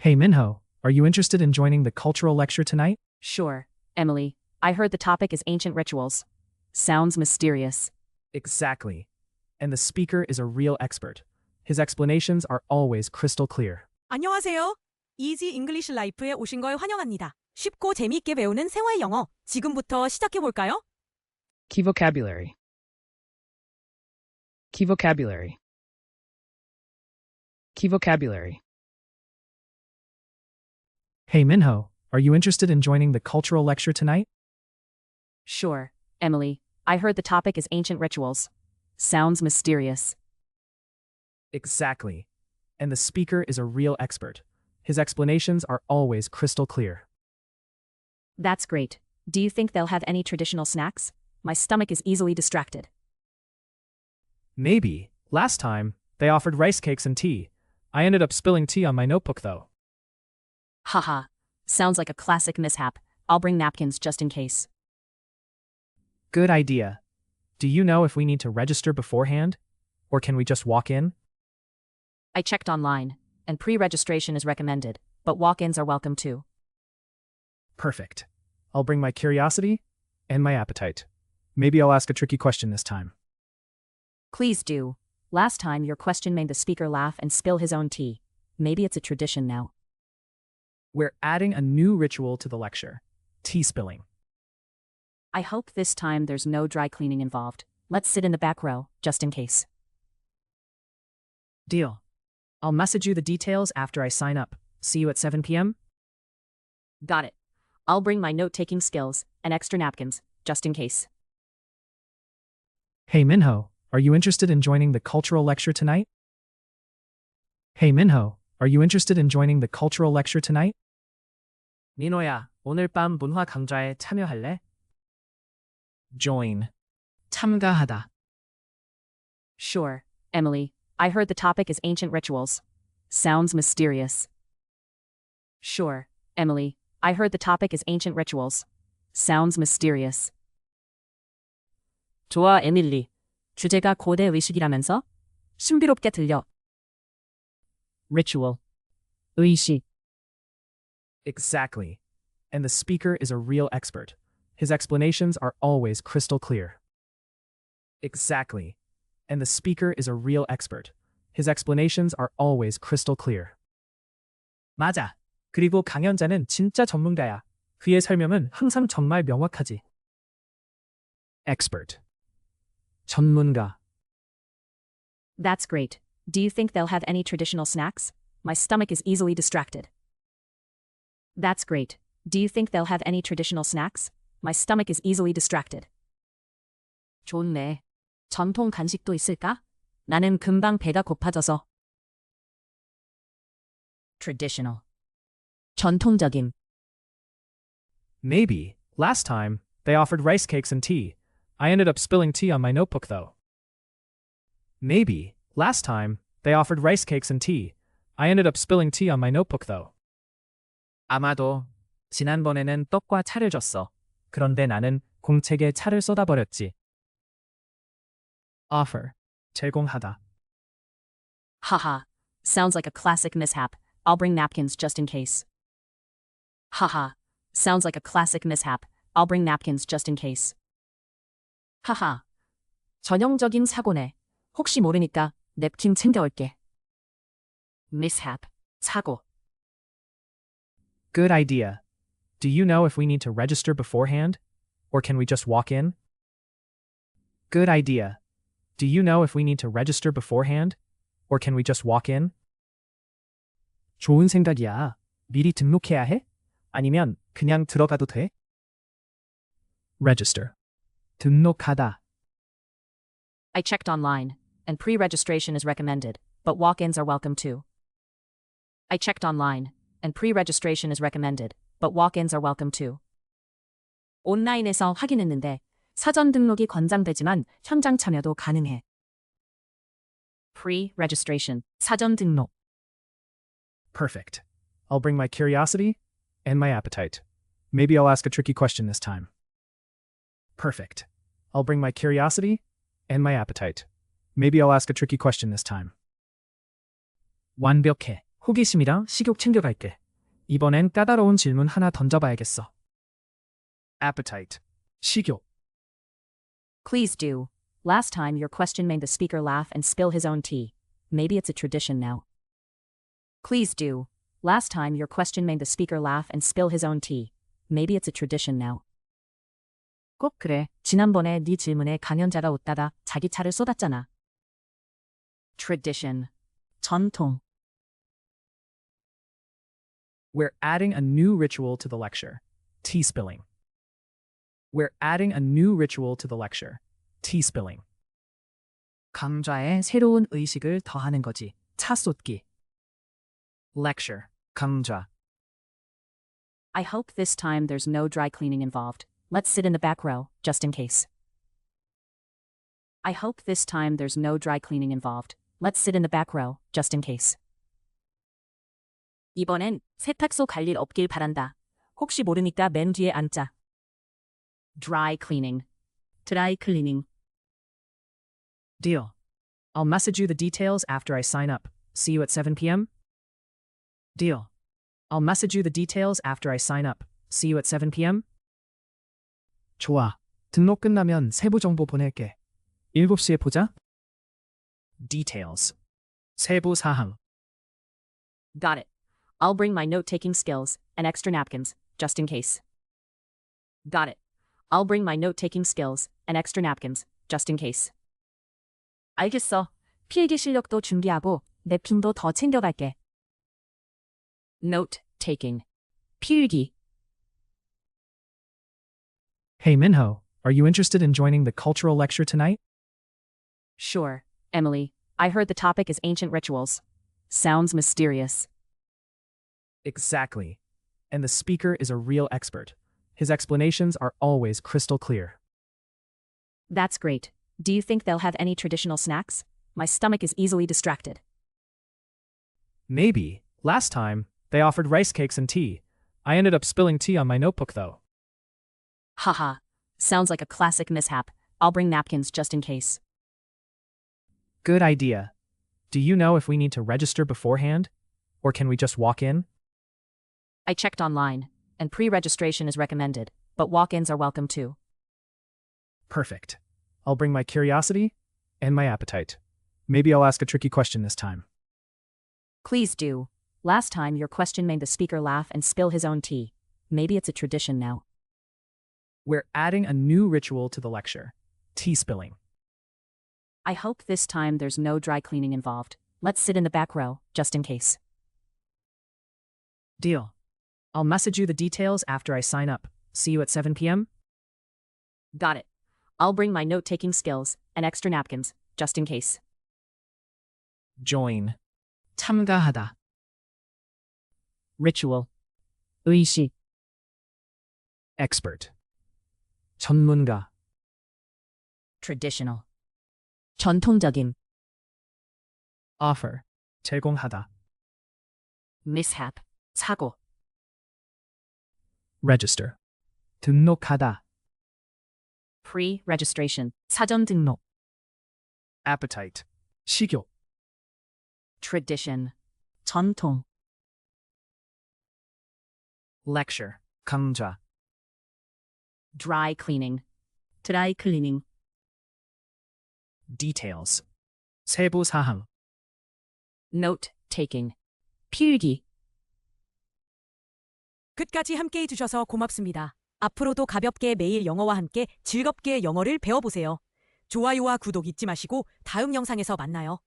Hey Minho, are you interested in joining the cultural lecture tonight? Sure, Emily. I heard the topic is ancient rituals. Sounds mysterious. Exactly. And the speaker is a real expert. His explanations are always crystal clear. 안녕하세요. 이지 잉글리시 라이프에 오신 걸 환영합니다. 쉽고 재미있게 배우는 생활 영어. 지금부터 시작해 볼까요? Key vocabulary. Key vocabulary. Key vocabulary. Hey Minho, are you interested in joining the cultural lecture tonight? Sure, Emily. I heard the topic is ancient rituals. Sounds mysterious. Exactly. And the speaker is a real expert. His explanations are always crystal clear. That's great. Do you think they'll have any traditional snacks? My stomach is easily distracted. Maybe. Last time, they offered rice cakes and tea. I ended up spilling tea on my notebook though. Haha. Sounds like a classic mishap. I'll bring napkins just in case. Good idea. Do you know if we need to register beforehand? Or can we just walk in? I checked online, and pre-registration is recommended, but walk-ins are welcome too. Perfect. I'll bring my curiosity and my appetite. Maybe I'll ask a tricky question this time. Please do. Last time your question made the speaker laugh and spill his own tea. Maybe it's a tradition now. We're adding a new ritual to the lecture. Tea spilling. I hope this time there's no dry cleaning involved. Let's sit in the back row, just in case. Deal. I'll message you the details after I sign up. See you at 7 p.m.? Got it. I'll bring my note-taking skills and extra napkins, just in case. Hey Minho, are you interested in joining the cultural lecture tonight? Hey Minho, are you interested in joining the cultural lecture tonight? 민호야, 오늘 밤 문화강좌에 참여할래? Join. 참가하다. Sure, Emily. I heard the topic is ancient rituals. Sounds mysterious. Sure, Emily. I heard the topic is ancient rituals. Sounds mysterious. 좋아, 에밀리. 주제가 고대 의식이라면서? 신비롭게 들려. Ritual. 의식. Exactly. And the speaker is a real expert. His explanations are always crystal clear. Exactly. And the speaker is a real expert. His explanations are always crystal clear. 맞아. 그리고 강연자는 진짜 전문가야. 그의 설명은 항상 정말 명확하지. Expert. 전문가. That's great. Do you think they'll have any traditional snacks? My stomach is easily distracted. That's great. Do you think they'll have any traditional snacks? My stomach is easily distracted. 좋네. 전통 간식도 있을까? 나는 금방 배가 고파져서. Traditional. 전통적인. Maybe. Last time, they offered rice cakes and tea. I ended up spilling tea on my notebook though. Maybe. Last time, they offered rice cakes and tea. I ended up spilling tea on my notebook though. 아마도. 지난번에는 떡과 차를 줬어. 그런데 나는 공책에 차를 쏟아버렸지. Offer. 제공하다. Haha. Sounds like a classic mishap. I'll bring napkins just in case. Haha. Sounds like a classic mishap. I'll bring napkins just in case. 하하. 전형적인 사고네. 혹시 모르니까 냅킨 챙겨올게. Mishap. 사고. Good idea. Do you know if we need to register beforehand? Or can we just walk in? Good idea. Do you know if we need to register beforehand? Or can we just walk in? 좋은 생각이야. 미리 등록해야 해? 아니면 그냥 들어가도 돼? Register. 등록하다. I checked online, and pre-registration is recommended, but walk-ins are welcome too. I checked online, and pre-registration is recommended, but walk-ins are welcome too. 온라인에서 확인했는데 사전 등록이 권장되지만 현장 참여도 가능해. Pre-registration. 사전 등록. Perfect. I'll bring my curiosity and my appetite. Maybe I'll ask a tricky question this time. Perfect. I'll bring my curiosity and my appetite. Maybe I'll ask a tricky question this time. 완벽해. 호기심이랑 식욕 챙겨갈게. 이번엔 까다로운 질문 하나 던져봐야겠어. appetite, 식욕. Please do. Last time your question made the speaker laugh and spill his own tea. Maybe it's a tradition now. Please do. Last time your question made the speaker laugh and spill his own tea. Maybe it's a tradition now. 꼭 그래. 지난번에 네 질문에 강연자가 웃다가 자기 차를 쏟았잖아. tradition. 전통. We're adding a new ritual to the lecture. Tea spilling. We're adding a new ritual to the lecture. Tea spilling. 강좌에 새로운 의식을 더하는 거지. 차 쏟기. lecture, 강좌. I hope this time there's no dry cleaning involved. Let's sit in the back row, just in case. I hope this time there's no dry cleaning involved. Let's sit in the back row, just in case. 이번엔 세탁소 갈 일 없길 바란다. 혹시 모르니까 맨 뒤에 앉자. dry cleaning. dry cleaning. Deal. I'll message you the details after I sign up. See you at 7 p.m.? Deal. I'll message you the details after I sign up. See you at 7 p.m.? 좋아. 등록 끝나면 세부 정보 보낼게. 7시에 보자. Details. 세부 사항. Got it. I'll bring my note-taking skills and extra napkins, just in case. Got it. I'll bring my note-taking skills and extra napkins, just in case. 알겠어. 필기 실력도 준비하고 냅킨도 더 챙겨갈게. Note-taking. 필기. Hey Minho, are you interested in joining the cultural lecture tonight? Sure, Emily. I heard the topic is ancient rituals. Sounds mysterious. Exactly. And the speaker is a real expert. His explanations are always crystal clear. That's great. Do you think they'll have any traditional snacks? My stomach is easily distracted. Maybe. Last time, they offered rice cakes and tea. I ended up spilling tea on my notebook though. Haha. Sounds like a classic mishap. I'll bring napkins just in case. Good idea. Do you know if we need to register beforehand? Or can we just walk in? I checked online, and pre-registration is recommended, but walk-ins are welcome too. Perfect. I'll bring my curiosity and my appetite. Maybe I'll ask a tricky question this time. Please do. Last time your question made the speaker laugh and spill his own tea. Maybe it's a tradition now. We're adding a new ritual to the lecture. Tea spilling. I hope this time there's no dry cleaning involved. Let's sit in the back row, just in case. Deal. I'll message you the details after I sign up. See you at 7 p.m.? Got it. I'll bring my note-taking skills and extra napkins, just in case. Join. 참가하다. Ritual. 의식. Expert. 전문가. Traditional. 전통적인. Offer. 제공하다. Mishap. 사고. Register. 등록하다. Pre-registration. 사전 등록. Appetite. 식욕. Tradition. 전통. Lecture. 강좌. Dry cleaning. dry cleaning. Details. 세부 사항. Note-taking. 필기. 끝까지 함께 해주셔서 고맙습니다. 앞으로도 가볍게 매일 영어와 함께 즐겁게 영어를 배워보세요. 좋아요와 구독 잊지 마시고 다음 영상에서 만나요.